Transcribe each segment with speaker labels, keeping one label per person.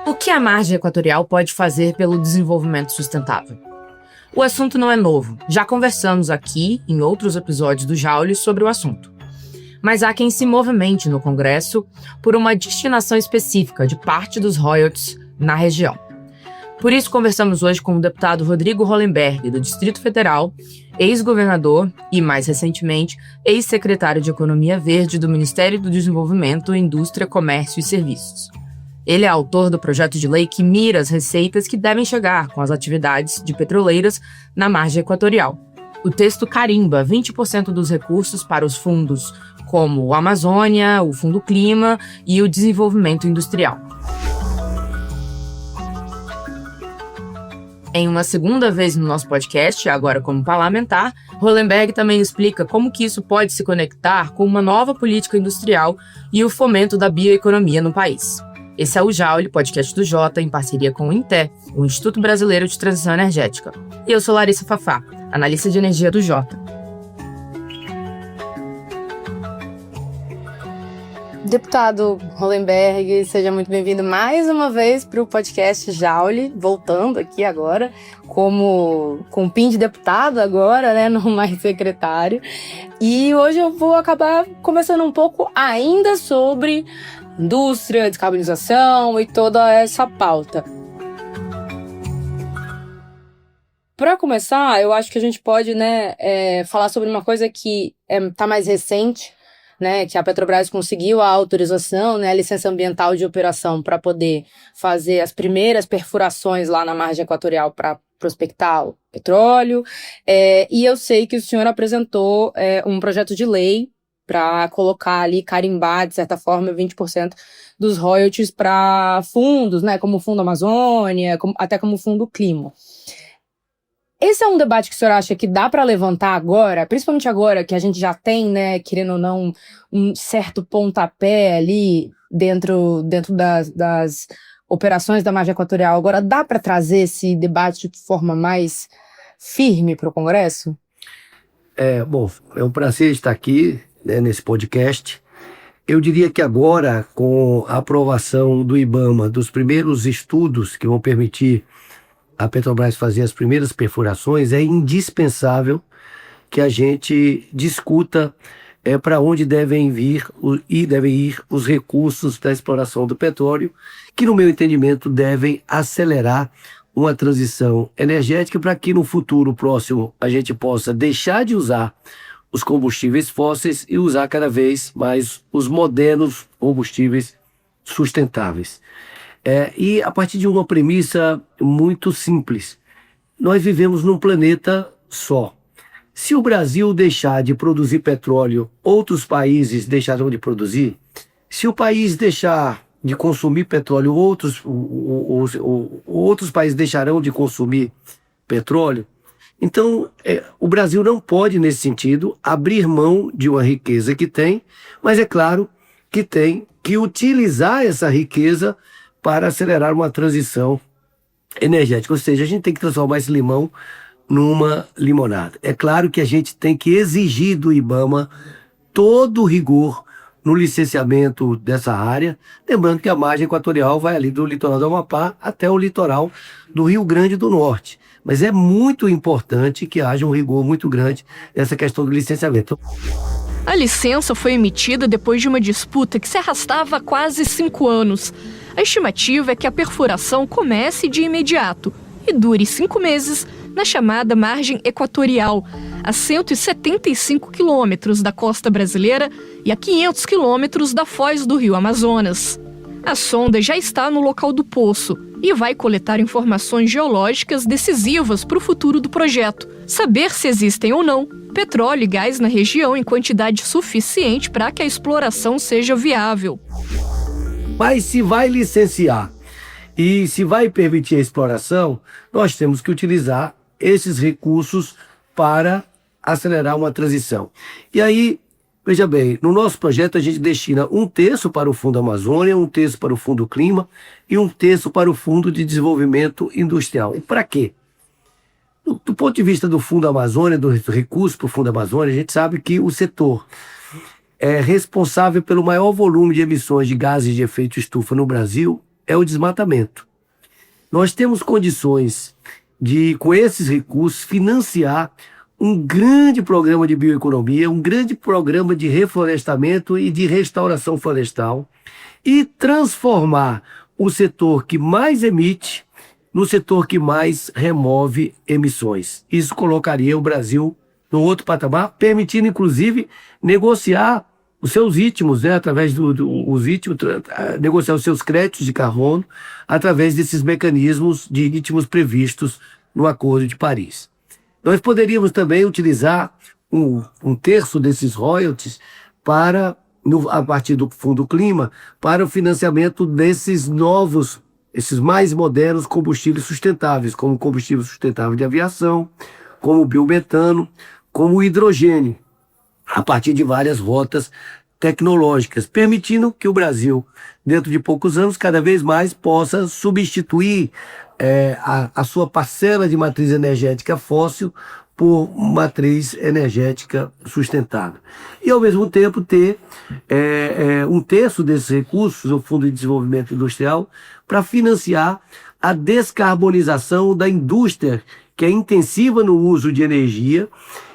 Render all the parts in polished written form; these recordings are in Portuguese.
Speaker 1: O que a margem equatorial pode fazer pelo desenvolvimento sustentável? O assunto não é novo, já conversamos aqui, em outros episódios do Jaule, sobre o assunto. Mas há quem se movimente no Congresso por uma destinação específica de parte dos royalties na região. Por isso, conversamos hoje com o deputado Rodrigo Hollenberg, do Distrito Federal, ex-governador e, mais recentemente, ex-secretário de Economia Verde do Ministério do Desenvolvimento, Indústria, Comércio e Serviços. Ele é autor do projeto de lei que mira as receitas que devem chegar com as atividades de petroleiras na margem equatorial. O texto carimba 20% dos recursos para os fundos como o Amazônia, o Fundo Clima e o Desenvolvimento Industrial. Em uma segunda vez no nosso podcast, agora como parlamentar, Hollenberg também explica como que isso pode se conectar com uma nova política industrial e o fomento da bioeconomia no país. Esse é o Jaule, podcast do Jota, em parceria com o INTE, o Instituto Brasileiro de Transição Energética. E eu sou Larissa Fafá, analista de energia do Jota. Deputado Hollenberg, seja muito bem-vindo mais uma vez para o podcast Jaule, voltando aqui agora com PIN de deputado agora, né, não mais secretário. E hoje eu vou acabar conversando um pouco ainda sobre indústria, descarbonização e toda essa pauta. Para começar, eu acho que a gente pode, falar sobre uma coisa que está mais recente, que a Petrobras conseguiu a autorização, a licença ambiental de operação para poder fazer as primeiras perfurações lá na margem equatorial para prospectar o petróleo. E eu sei que o senhor apresentou um projeto de lei para colocar ali, carimbar, de certa forma, 20% dos royalties para fundos, como o Fundo Amazônia, até como o Fundo Clima. Esse é um debate que o senhor acha que dá para levantar agora, principalmente agora que a gente já tem, querendo ou não, um certo pontapé ali dentro das operações da margem equatorial. Agora dá para trazer esse debate de forma mais firme para o Congresso?
Speaker 2: É um prazer estar aqui, nesse podcast. Eu diria que agora, com a aprovação do IBAMA, dos primeiros estudos que vão permitir a Petrobras fazer as primeiras perfurações, é indispensável que a gente discuta para onde devem ir os recursos da exploração do petróleo, que, no meu entendimento, devem acelerar uma transição energética para que no futuro próximo a gente possa deixar de usar os combustíveis fósseis e usar cada vez mais os modernos combustíveis sustentáveis. E a partir de uma premissa muito simples: nós vivemos num planeta só. Se o Brasil deixar de produzir petróleo, outros países deixarão de produzir. Se o país deixar de consumir petróleo, outros países deixarão de consumir petróleo. Então, o Brasil não pode, nesse sentido, abrir mão de uma riqueza que tem, mas é claro que tem que utilizar essa riqueza para acelerar uma transição energética. Ou seja, a gente tem que transformar esse limão numa limonada. É claro que a gente tem que exigir do IBAMA todo o rigor no licenciamento dessa área, lembrando que a margem equatorial vai ali do litoral do Amapá até o litoral do Rio Grande do Norte. Mas é muito importante que haja um rigor muito grande nessa questão do licenciamento.
Speaker 3: A licença foi emitida depois de uma disputa que se arrastava há quase 5 anos. A estimativa é que a perfuração comece de imediato e dure 5 meses na chamada margem equatorial, a 175 quilômetros da costa brasileira e a 500 quilômetros da foz do rio Amazonas. A sonda já está no local do poço e vai coletar informações geológicas decisivas para o futuro do projeto, saber se existem ou não petróleo e gás na região em quantidade suficiente para que a exploração seja viável.
Speaker 2: Mas se vai licenciar e se vai permitir a exploração, nós temos que utilizar esses recursos para acelerar uma transição. E aí, veja bem, no nosso projeto a gente destina 1/3 para o Fundo Amazônia, 1/3 para o Fundo Clima e 1/3 para o Fundo de Desenvolvimento Industrial. E para quê? Do ponto de vista do Fundo Amazônia, do recurso para o Fundo Amazônia, a gente sabe que o setor é responsável pelo maior volume de emissões de gases de efeito estufa no Brasil, é o desmatamento. Nós temos condições de, com esses recursos, financiar um grande programa de bioeconomia, um grande programa de reflorestamento e de restauração florestal e transformar o setor que mais emite no setor que mais remove emissões. Isso colocaria o Brasil no outro patamar, permitindo, inclusive, negociar os seus ritmos, né, através os ritmos, negociar os seus créditos de carbono através desses mecanismos de ritmos previstos no Acordo de Paris. Nós poderíamos também utilizar um terço desses royalties a partir do Fundo Clima, para o financiamento desses novos, esses mais modernos combustíveis sustentáveis, como combustível sustentável de aviação, como o biometano, como o hidrogênio, a partir de várias rotas tecnológicas, permitindo que o Brasil, dentro de poucos anos, cada vez mais possa substituir a sua parcela de matriz energética fóssil por matriz energética sustentável. E, ao mesmo tempo, ter um terço desses recursos, o Fundo de Desenvolvimento Industrial, para financiar a descarbonização da indústria, que é intensiva no uso de energia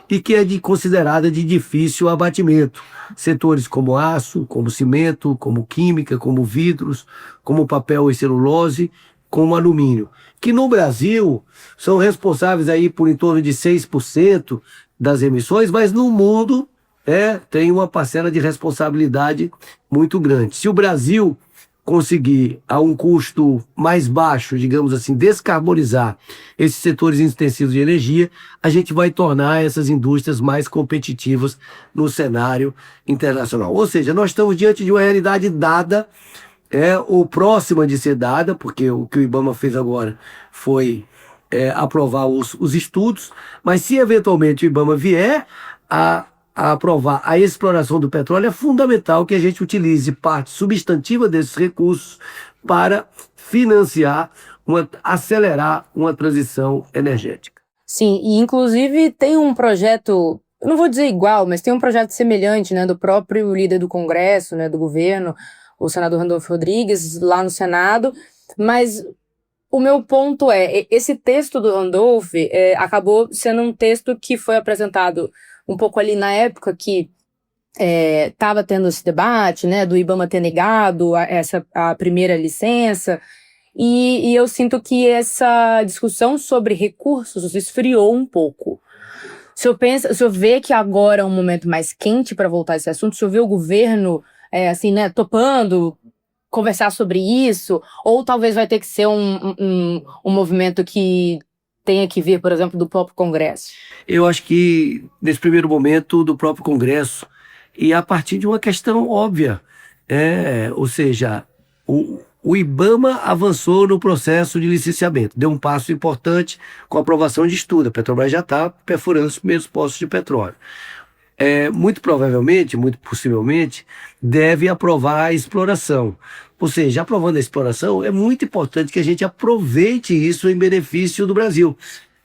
Speaker 2: e que é considerada de difícil abatimento. Setores como aço, como cimento, como química, como vidros, como papel e celulose, como alumínio, que no Brasil são responsáveis aí por em torno de 6% das emissões, mas no mundo tem uma parcela de responsabilidade muito grande. Se o Brasil conseguir, a um custo mais baixo, digamos assim, descarbonizar esses setores intensivos de energia, a gente vai tornar essas indústrias mais competitivas no cenário internacional. Ou seja, nós estamos diante de uma realidade dada, ou próxima de ser dada, porque o que o IBAMA fez agora foi aprovar os estudos, mas se eventualmente o IBAMA vier a aprovar a exploração do petróleo, é fundamental que a gente utilize parte substantiva desses recursos para financiar, acelerar uma transição energética.
Speaker 1: Sim, e inclusive tem um projeto, eu não vou dizer igual, mas tem um projeto semelhante, né, do próprio líder do Congresso, né, do governo, o senador Randolph Rodrigues, lá no Senado, mas o meu ponto esse texto do Randolph acabou sendo um texto que foi apresentado um pouco ali na época que estava tendo esse debate, né, do IBAMA ter negado a primeira licença, e eu sinto que essa discussão sobre recursos esfriou um pouco. Se eu ver que agora é um momento mais quente para voltar a esse assunto, se eu ver o governo assim, né, topando conversar sobre isso, ou talvez vai ter que ser um movimento que tenha que vir, por exemplo, do próprio Congresso?
Speaker 2: Eu acho que, nesse primeiro momento, do próprio Congresso, e a partir de uma questão óbvia, ou seja, o IBAMA avançou no processo de licenciamento, deu um passo importante com a aprovação de estudo. A Petrobras já está perfurando os primeiros poços de petróleo. Muito provavelmente, muito possivelmente, deve aprovar a exploração. Ou seja, aprovando a exploração, é muito importante que a gente aproveite isso em benefício do Brasil.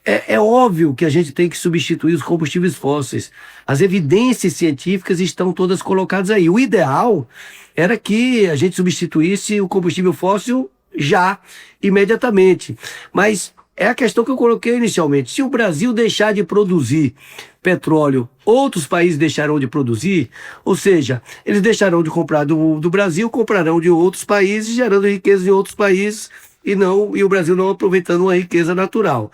Speaker 2: É óbvio que a gente tem que substituir os combustíveis fósseis. As evidências científicas estão todas colocadas aí. O ideal era que a gente substituísse o combustível fóssil já, imediatamente. Mas é a questão que eu coloquei inicialmente. Se o Brasil deixar de produzir petróleo, outros países deixarão de produzir, ou seja, eles deixarão de comprar do Brasil, comprarão de outros países, gerando riqueza em outros países, e o Brasil não aproveitando uma riqueza natural.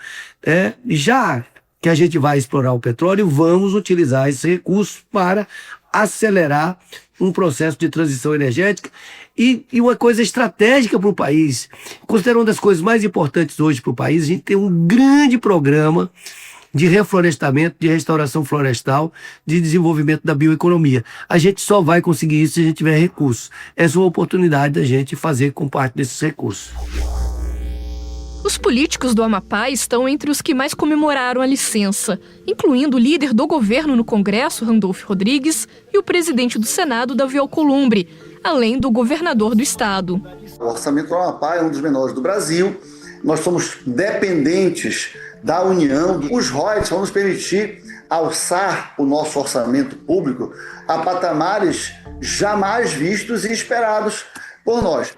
Speaker 2: Já que a gente vai explorar o petróleo, vamos utilizar esses recursos para acelerar um processo de transição energética e uma coisa estratégica para o país. Considerando uma das coisas mais importantes hoje para o país, a gente tem um grande programa de reflorestamento, de restauração florestal, de desenvolvimento da bioeconomia. A gente só vai conseguir isso se a gente tiver recursos. Essa é uma oportunidade da gente fazer com parte desses recursos.
Speaker 3: Os políticos do Amapá estão entre os que mais comemoraram a licença, incluindo o líder do governo no Congresso, Randolph Rodrigues, e o presidente do Senado, Davi Alcolumbre, além do governador do estado.
Speaker 4: O orçamento do Amapá é um dos menores do Brasil. Nós somos dependentes da União. Os royalties vão nos permitir alçar o nosso orçamento público a patamares jamais vistos e esperados por nós.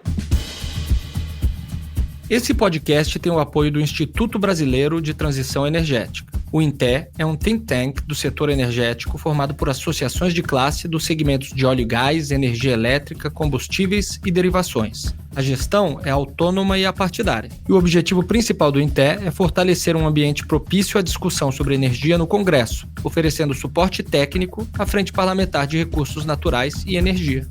Speaker 5: Esse podcast tem o apoio do Instituto Brasileiro de Transição Energética. O INTE é um think tank do setor energético formado por associações de classe dos segmentos de óleo e gás, energia elétrica, combustíveis e derivações. A gestão é autônoma e apartidária. E o objetivo principal do INTE é fortalecer um ambiente propício à discussão sobre energia no Congresso, oferecendo suporte técnico à Frente Parlamentar de Recursos Naturais e Energia.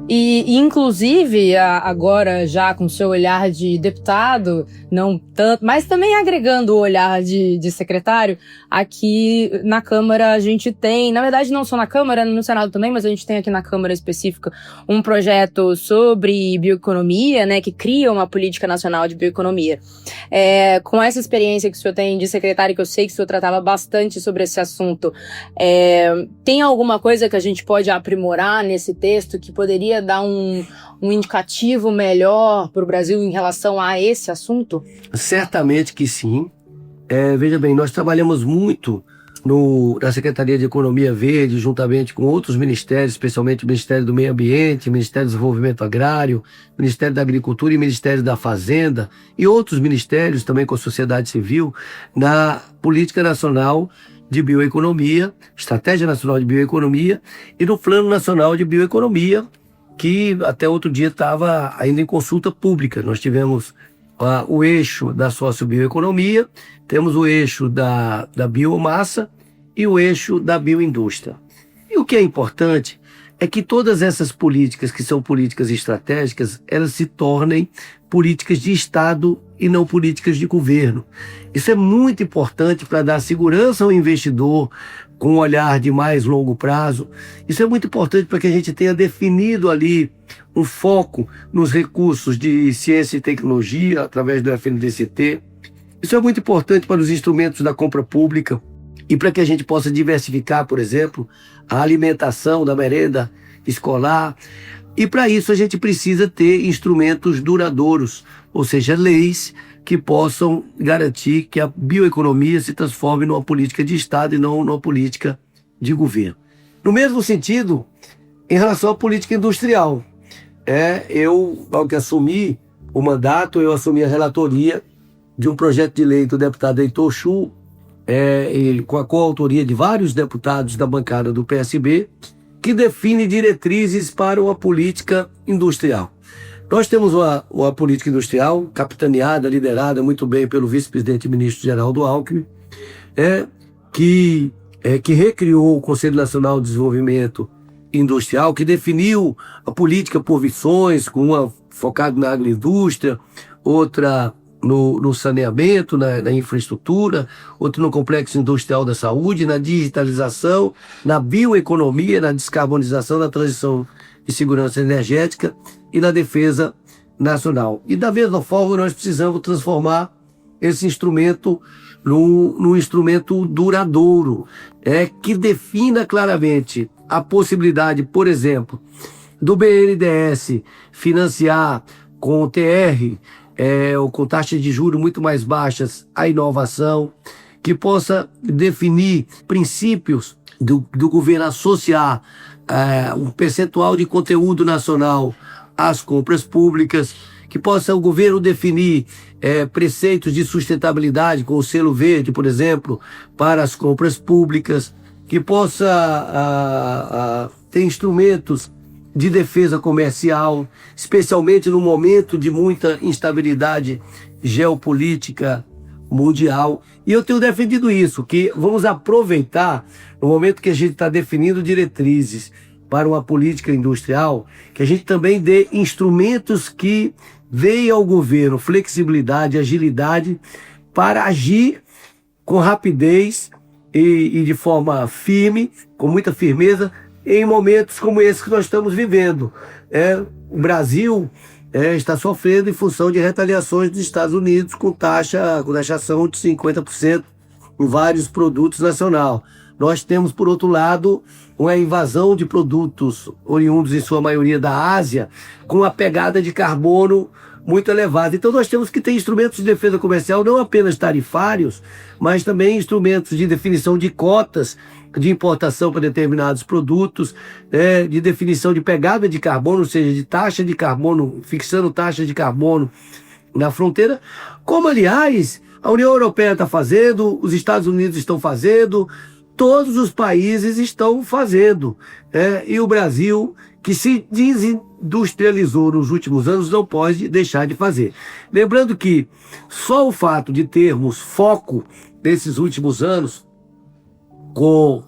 Speaker 1: E inclusive, agora já com seu olhar de deputado, não tanto, mas também agregando o olhar de secretário, aqui na Câmara a gente tem, na verdade não só na Câmara, no Senado também, mas a gente tem aqui na Câmara específica um projeto sobre bioeconomia, né, que cria uma política nacional de bioeconomia. Com essa experiência que o senhor tem de secretário, que eu sei que o senhor tratava bastante sobre esse assunto, tem alguma coisa que a gente pode aprimorar nesse texto que poderia dar um indicativo melhor para o Brasil em relação a esse assunto?
Speaker 2: Certamente que sim. Veja bem, nós trabalhamos muito na Secretaria de Economia Verde, juntamente com outros ministérios, especialmente o Ministério do Meio Ambiente, o Ministério do Desenvolvimento Agrário, o Ministério da Agricultura e o Ministério da Fazenda, e outros ministérios também com a sociedade civil, na Política Nacional de Bioeconomia, Estratégia Nacional de Bioeconomia e no Plano Nacional de Bioeconomia, que até outro dia estava ainda em consulta pública. Nós tivemos o eixo da sociobioeconomia, temos o eixo da biomassa e o eixo da bioindústria. E o que é importante é que todas essas políticas, que são políticas estratégicas, elas se tornem políticas de Estado e não políticas de governo. Isso é muito importante para dar segurança ao investidor com um olhar de mais longo prazo. Isso é muito importante para que a gente tenha definido ali um foco nos recursos de ciência e tecnologia através do FNDCT. Isso é muito importante para os instrumentos da compra pública e para que a gente possa diversificar, por exemplo, a alimentação da merenda escolar. E para isso a gente precisa ter instrumentos duradouros, ou seja, leis que possam garantir que a bioeconomia se transforme numa política de Estado e não numa política de governo. No mesmo sentido, em relação à política industrial, ao que assumi o mandato, eu assumi a relatoria de um projeto de lei do deputado Heitor Chu, com a coautoria de vários deputados da bancada do PSB, que define diretrizes para uma política industrial. Nós temos uma política industrial capitaneada, liderada muito bem pelo vice-presidente e ministro Geraldo Alckmin, que recriou o Conselho Nacional de Desenvolvimento Industrial, que definiu a política por visões, com uma focada na agroindústria, outra no saneamento, na infraestrutura, outra no complexo industrial da saúde, na digitalização, na bioeconomia, na descarbonização, na transição de segurança energética e na defesa nacional. E da mesma forma nós precisamos transformar esse instrumento num instrumento duradouro, que defina claramente a possibilidade, por exemplo, do BNDES financiar com TR, ou com taxas de juros muito mais baixas, a inovação, que possa definir princípios do governo associar um percentual de conteúdo nacional às compras públicas, que possa o governo definir preceitos de sustentabilidade com o selo verde, por exemplo, para as compras públicas, que possa ter instrumentos de defesa comercial, especialmente no momento de muita instabilidade geopolítica mundial. E eu tenho defendido isso, que vamos aproveitar no momento que a gente está definindo diretrizes para uma política industrial, que a gente também dê instrumentos que deem ao governo flexibilidade, agilidade para agir com rapidez e de forma firme, com muita firmeza, em momentos como esse que nós estamos vivendo. O Brasil está sofrendo em função de retaliações dos Estados Unidos com taxação de 50% em vários produtos nacionais. Nós temos, por outro lado, uma invasão de produtos oriundos, em sua maioria, da Ásia, com a pegada de carbono muito elevadas. Então nós temos que ter instrumentos de defesa comercial não apenas tarifários, mas também instrumentos de definição de cotas de importação para determinados produtos, de definição de pegada de carbono, ou seja, de taxa de carbono, fixando taxa de carbono na fronteira, como aliás a União Europeia está fazendo, os Estados Unidos estão fazendo, todos os países estão fazendo, e o Brasil, que se desindustrializou nos últimos anos, não pode deixar de fazer. Lembrando que só o fato de termos foco nesses últimos anos, com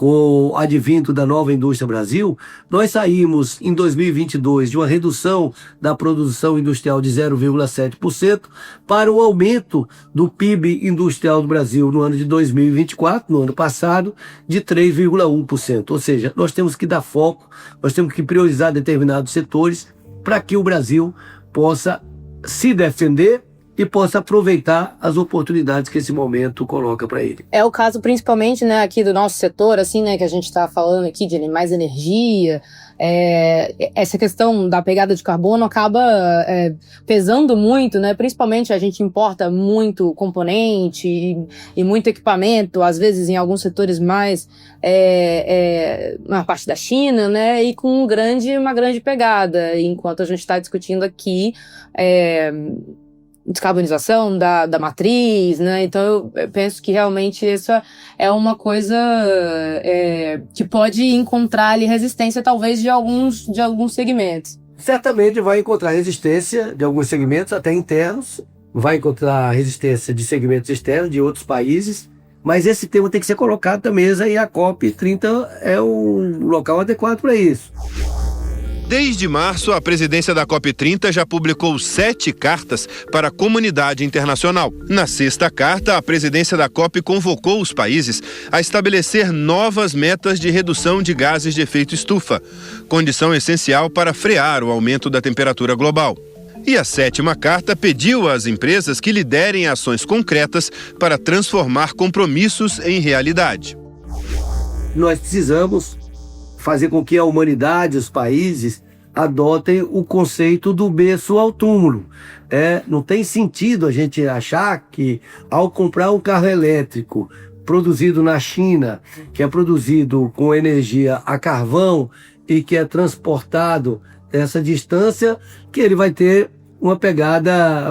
Speaker 2: o advento da nova indústria Brasil, nós saímos em 2022 de uma redução da produção industrial de 0,7% para um aumento do PIB industrial do Brasil no ano de 2024, no ano passado, de 3,1%. Ou seja, nós temos que dar foco, nós temos que priorizar determinados setores para que o Brasil possa se defender e possa aproveitar as oportunidades que esse momento coloca para ele.
Speaker 1: É o caso principalmente, né, aqui do nosso setor, assim, né, que a gente está falando aqui de mais energia. Essa questão da pegada de carbono acaba pesando muito, né? Principalmente a gente importa muito componente e muito equipamento, às vezes em alguns setores mais na parte da China, né? E com uma grande pegada, enquanto a gente está discutindo aqui descarbonização da matriz, né? Então eu penso que realmente isso é uma coisa que pode encontrar ali resistência talvez de alguns segmentos.
Speaker 2: Certamente vai encontrar resistência de alguns segmentos até internos, vai encontrar resistência de segmentos externos de outros países, mas esse tema tem que ser colocado na mesa e a COP30 é o local adequado para isso.
Speaker 6: Desde março, a presidência da COP30 já publicou 7 cartas para a comunidade internacional. Na 6ª carta, a presidência da COP convocou os países a estabelecer novas metas de redução de gases de efeito estufa, condição essencial para frear o aumento da temperatura global. E a 7ª carta pediu às empresas que liderem ações concretas para transformar compromissos em realidade.
Speaker 2: Nós precisamos fazer com que a humanidade, os países, adotem o conceito do berço ao túmulo. Não tem sentido a gente achar que, ao comprar um carro elétrico produzido na China, que é produzido com energia a carvão e que é transportado essa distância, que ele vai ter uma pegada,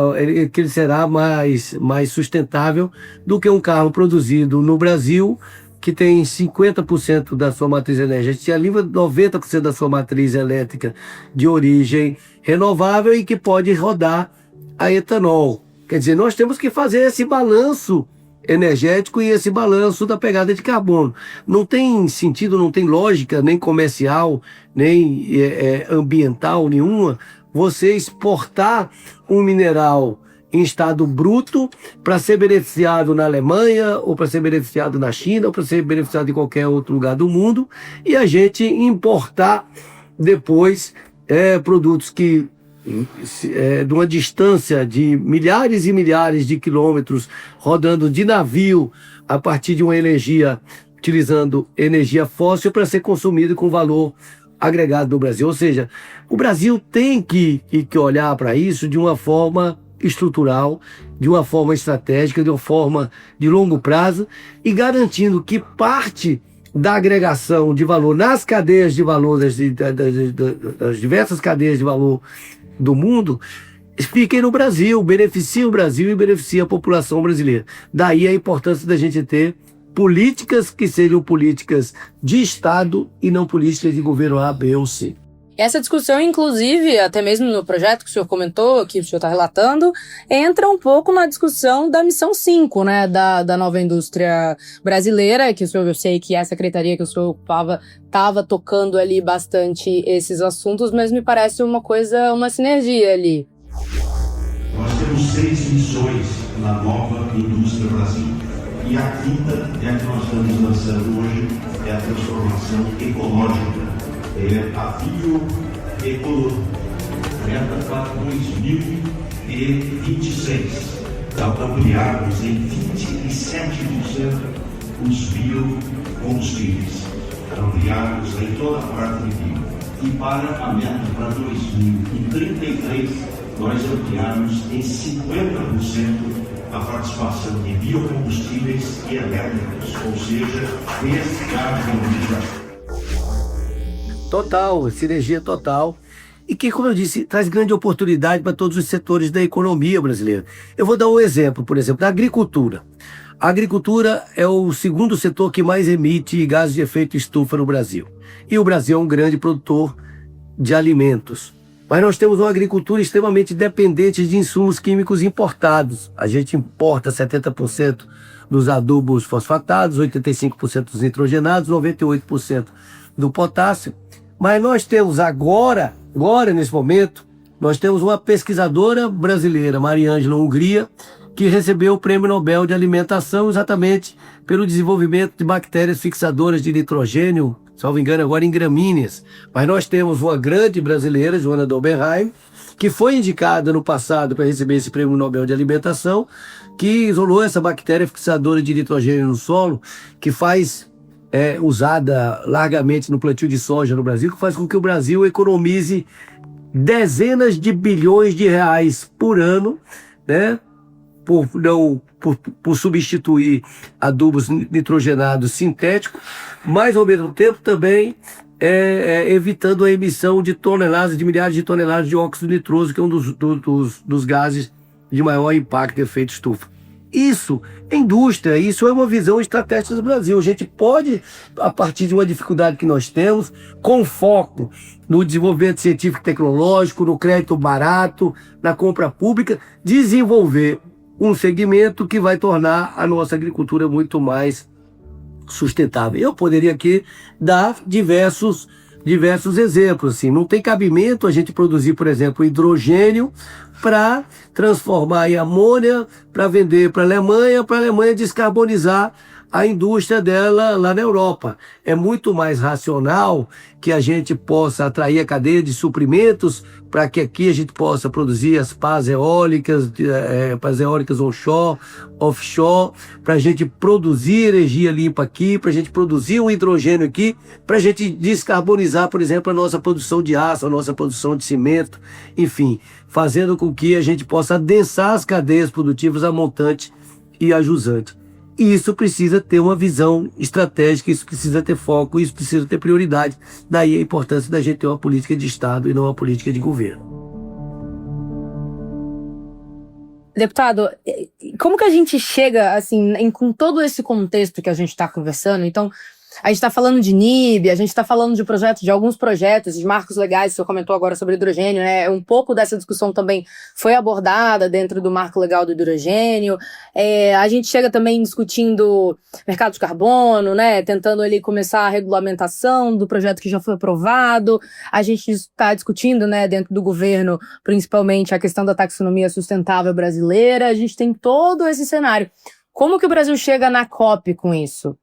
Speaker 2: que ele será mais sustentável do que um carro produzido no Brasil, que tem 50% da sua matriz energética, ali 90% da sua matriz elétrica de origem renovável e que pode rodar a etanol. Quer dizer, nós temos que fazer esse balanço energético e esse balanço da pegada de carbono. Não tem sentido, não tem lógica, nem comercial, nem ambiental nenhuma, você exportar um mineral em estado bruto para ser beneficiado na Alemanha, ou para ser beneficiado na China, ou para ser beneficiado em qualquer outro lugar do mundo, e a gente importar depois produtos que de uma distância de milhares e milhares de quilômetros, rodando de navio a partir de uma energia, utilizando energia fóssil para ser consumido com valor agregado no Brasil. Ou seja, o Brasil tem que olhar para isso de uma forma estrutural, de uma forma estratégica, de uma forma de longo prazo, e garantindo que parte da agregação de valor nas cadeias de valor, das diversas cadeias de valor do mundo, fiquem no Brasil, beneficiem o Brasil e beneficiem a população brasileira. Daí a importância da gente ter políticas que sejam políticas de Estado e não políticas de governo A, B ou C.
Speaker 1: Essa discussão, inclusive, até mesmo no projeto que o senhor comentou, que o senhor está relatando, entra um pouco na discussão da missão 5, né, da nova indústria brasileira, que eu sei que a secretaria que o senhor ocupava estava tocando ali bastante esses assuntos, mas me parece uma sinergia ali.
Speaker 7: Nós temos 6 missões na nova indústria Brasil. E a quinta é a que nós estamos lançando hoje, é a transformação ecológica. A bioecologia, meta para 2026, ampliarmos em 27% os biocombustíveis, ampliarmos em toda a parte de bio. E para a meta para 2033, nós ampliamos em 50% a participação de biocombustíveis e elétricos, ou seja, descarbonização.
Speaker 2: Total, sinergia total. E que, como eu disse, traz grande oportunidade para todos os setores da economia brasileira. Eu vou dar um exemplo, por exemplo, da agricultura. A agricultura é o segundo setor que mais emite gases de efeito estufa no Brasil. E o Brasil é um grande produtor de alimentos. Mas nós temos uma agricultura extremamente dependente de insumos químicos importados. A gente importa 70% dos adubos fosfatados, 85% dos nitrogenados, 98% do potássio. Mas nós temos agora, nesse momento, nós temos uma pesquisadora brasileira, Mariângela Hungria, que recebeu o Prêmio Nobel de Alimentação exatamente pelo desenvolvimento de bactérias fixadoras de nitrogênio, salvo engano agora em gramíneas. Mas nós temos uma grande brasileira, Joana Dobenheim, que foi indicada no passado para receber esse Prêmio Nobel de Alimentação, que isolou essa bactéria fixadora de nitrogênio no solo, que faz usada largamente no plantio de soja no Brasil, que faz com que o Brasil economize dezenas de bilhões de reais por ano, né, por substituir adubos nitrogenados sintéticos, mas ao mesmo tempo também evitando a emissão de toneladas, de milhares de toneladas de óxido nitroso, que é um dos gases de maior impacto e efeito estufa. Isso é indústria, isso é uma visão estratégica do Brasil. A gente pode, a partir de uma dificuldade que nós temos, com foco no desenvolvimento científico e tecnológico, no crédito barato, na compra pública, desenvolver um segmento que vai tornar a nossa agricultura muito mais sustentável. Eu poderia aqui dar diversos exemplos. Assim. Não tem cabimento a gente produzir, por exemplo, hidrogênio para transformar em amônia, para vender para a Alemanha descarbonizar a indústria dela lá na Europa. É muito mais racional que a gente possa atrair a cadeia de suprimentos para que aqui a gente possa produzir as pás eólicas onshore, offshore, para a gente produzir energia limpa aqui, para a gente produzir um hidrogênio aqui, para a gente descarbonizar, por exemplo, a nossa produção de aço, a nossa produção de cimento, enfim, fazendo com que a gente possa adensar as cadeias produtivas a montante e a jusante. E isso precisa ter uma visão estratégica, isso precisa ter foco, isso precisa ter prioridade. Daí a importância da gente ter uma política de Estado e não uma política de governo.
Speaker 1: Deputado, como que a gente chega, assim, com todo esse contexto que a gente está conversando? Então, a gente está falando de NIB, a gente está falando de alguns projetos, de marcos legais, o senhor comentou agora sobre hidrogênio, né? Um pouco dessa discussão também foi abordada dentro do marco legal do hidrogênio. A gente chega também discutindo mercado de carbono, né? Tentando ali começar a regulamentação do projeto que já foi aprovado. A gente está discutindo, né, dentro do governo, principalmente a questão da taxonomia sustentável brasileira. A gente tem todo esse cenário. Como que o Brasil chega na COP com isso?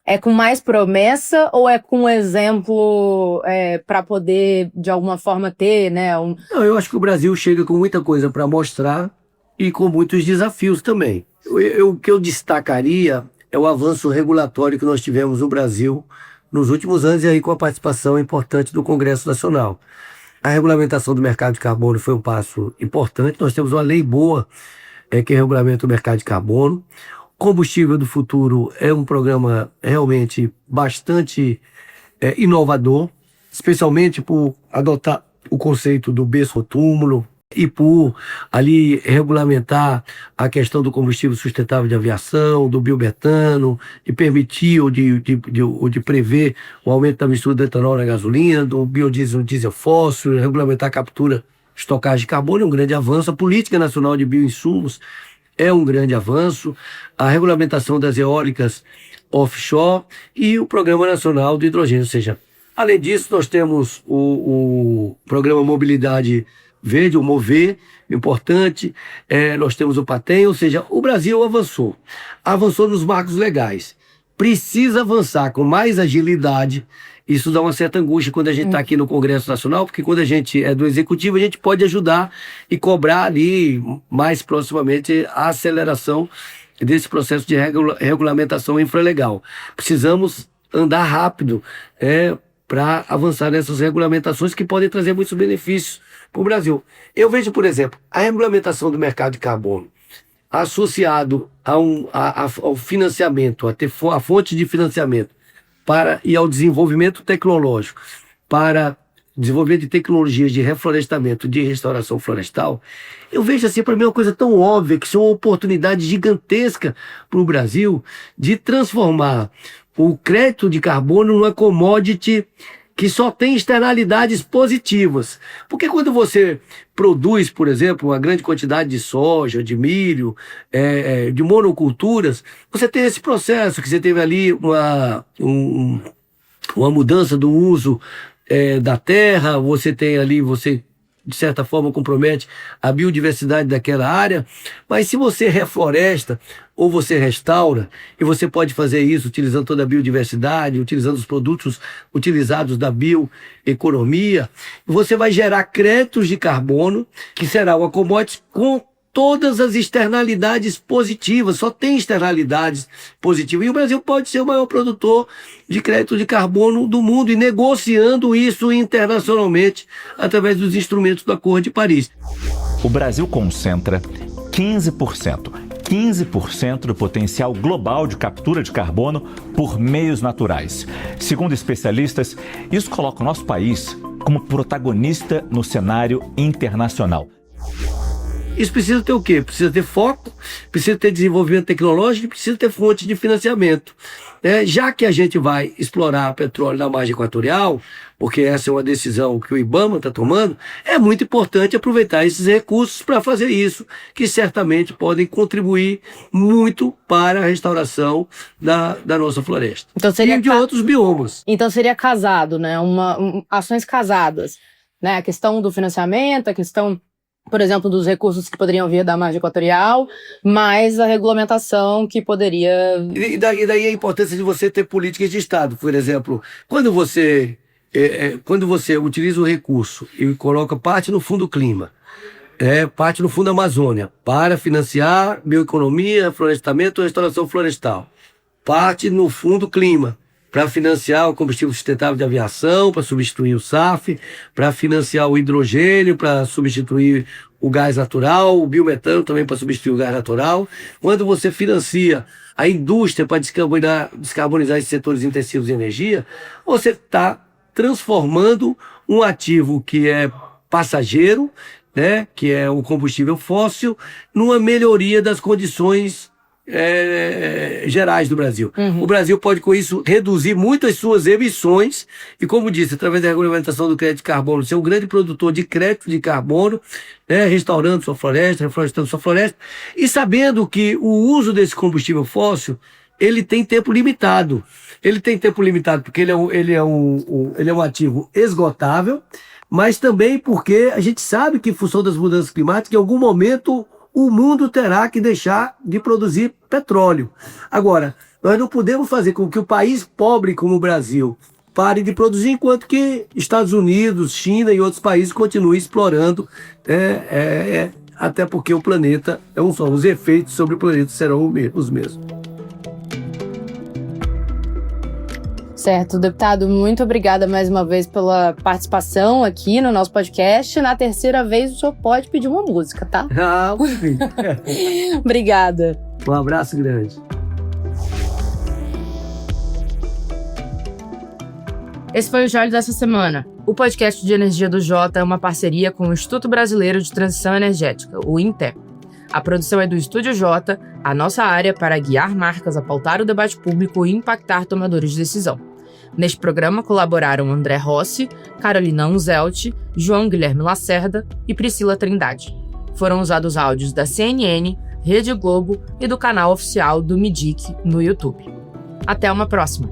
Speaker 1: É com mais promessa ou é com exemplo para poder, de alguma forma, ter, né?
Speaker 2: Não, eu acho que o Brasil chega com muita coisa para mostrar e com muitos desafios também. O que eu destacaria é o avanço regulatório que nós tivemos no Brasil nos últimos anos e aí com a participação importante do Congresso Nacional. A regulamentação do mercado de carbono foi um passo importante. Nós temos uma lei boa que regulamenta o mercado de carbono. Combustível do Futuro é um programa realmente bastante inovador, especialmente por adotar o conceito do berço ao túmulo e por ali regulamentar a questão do combustível sustentável de aviação, do biometano, e permitir ou de prever o aumento da mistura do etanol na gasolina, do biodiesel no diesel fóssil, regulamentar a captura, estocagem de carbono, é um grande avanço. A Política Nacional de Bioinsumos é um grande avanço, a regulamentação das eólicas offshore e o Programa Nacional do Hidrogênio. Ou seja, além disso, nós temos o Programa Mobilidade Verde, o MOVER, importante, nós temos o PATEM, ou seja, o Brasil avançou nos marcos legais. Precisa avançar com mais agilidade. Isso dá uma certa angústia quando a gente está aqui no Congresso Nacional, porque quando a gente é do Executivo, a gente pode ajudar e cobrar ali mais proximamente a aceleração desse processo de regulamentação infralegal. Precisamos andar rápido para avançar nessas regulamentações que podem trazer muitos benefícios, para o Brasil. Eu vejo, por exemplo, a regulamentação do mercado de carbono associado ao financiamento, a fonte de financiamento e ao desenvolvimento tecnológico para desenvolvimento de tecnologias de reflorestamento, de restauração florestal, eu vejo assim, para mim, uma coisa tão óbvia, que isso é uma oportunidade gigantesca para o Brasil de transformar o crédito de carbono numa commodity que só tem externalidades positivas. Porque quando você produz, por exemplo, uma grande quantidade de soja, de milho, de monoculturas, você tem esse processo, que você teve ali uma mudança do uso da terra, você tem ali, de certa forma compromete a biodiversidade daquela área, mas se você refloresta ou você restaura, e você pode fazer isso utilizando toda a biodiversidade, utilizando os produtos utilizados da bioeconomia, você vai gerar créditos de carbono, que será uma commodity com todas as externalidades positivas, só tem externalidades positivas. E o Brasil pode ser o maior produtor de crédito de carbono do mundo e negociando isso internacionalmente através dos instrumentos do Acordo de Paris.
Speaker 8: O Brasil concentra 15% do potencial global de captura de carbono por meios naturais. Segundo especialistas, isso coloca o nosso país como protagonista no cenário internacional.
Speaker 2: Isso precisa ter o quê? Precisa ter foco, precisa ter desenvolvimento tecnológico e precisa ter fonte de financiamento. Já que a gente vai explorar petróleo na margem equatorial, porque essa é uma decisão que o IBAMA está tomando, é muito importante aproveitar esses recursos para fazer isso, que certamente podem contribuir muito para a restauração da nossa floresta.
Speaker 1: Então seria
Speaker 2: e de outros biomas.
Speaker 1: Então seria casado, né? Ações casadas, né? A questão do financiamento, a questão, por exemplo, dos recursos que poderiam vir da margem equatorial, mais a regulamentação que poderia...
Speaker 2: E daí a importância de você ter políticas de Estado. Por exemplo, quando você utiliza o recurso e coloca parte no Fundo Clima, parte no Fundo Amazônia, para financiar bioeconomia, florestamento e restauração florestal, parte no Fundo Clima, para financiar o combustível sustentável de aviação, para substituir o SAF, para financiar o hidrogênio, para substituir o gás natural, o biometano também para substituir o gás natural. Quando você financia a indústria para descarbonizar esses setores intensivos de energia, você está transformando um ativo que é passageiro, né, que é o combustível fóssil, numa melhoria das condições gerais do Brasil. O Brasil pode, com isso, reduzir muito as suas emissões e, como disse, através da regulamentação do crédito de carbono, ser um grande produtor de crédito de carbono, restaurando sua floresta, reflorestando sua floresta, e sabendo que o uso desse combustível fóssil, ele tem tempo limitado. Ele tem tempo limitado porque ele é um ativo esgotável, mas também porque a gente sabe que, em função das mudanças climáticas, em algum momento o mundo terá que deixar de produzir petróleo. Agora, nós não podemos fazer com que o país pobre como o Brasil pare de produzir, enquanto que Estados Unidos, China e outros países continuem explorando, até porque o planeta é um só. Os efeitos sobre o planeta serão os mesmos.
Speaker 1: Certo, deputado, muito obrigada mais uma vez pela participação aqui no nosso podcast. Na terceira vez, o senhor pode pedir uma música, tá? Obrigada.
Speaker 2: Um abraço grande.
Speaker 1: Esse foi o Joelho dessa semana. O podcast de energia do Jota é uma parceria com o Instituto Brasileiro de Transição Energética, o INTE. A produção é do Estúdio Jota, a nossa área para guiar marcas a pautar o debate público e impactar tomadores de decisão. Neste programa colaboraram André Rossi, Carolina Unzelt, João Guilherme Lacerda e Priscila Trindade. Foram usados áudios da CNN, Rede Globo e do canal oficial do MIDIC no YouTube. Até uma próxima!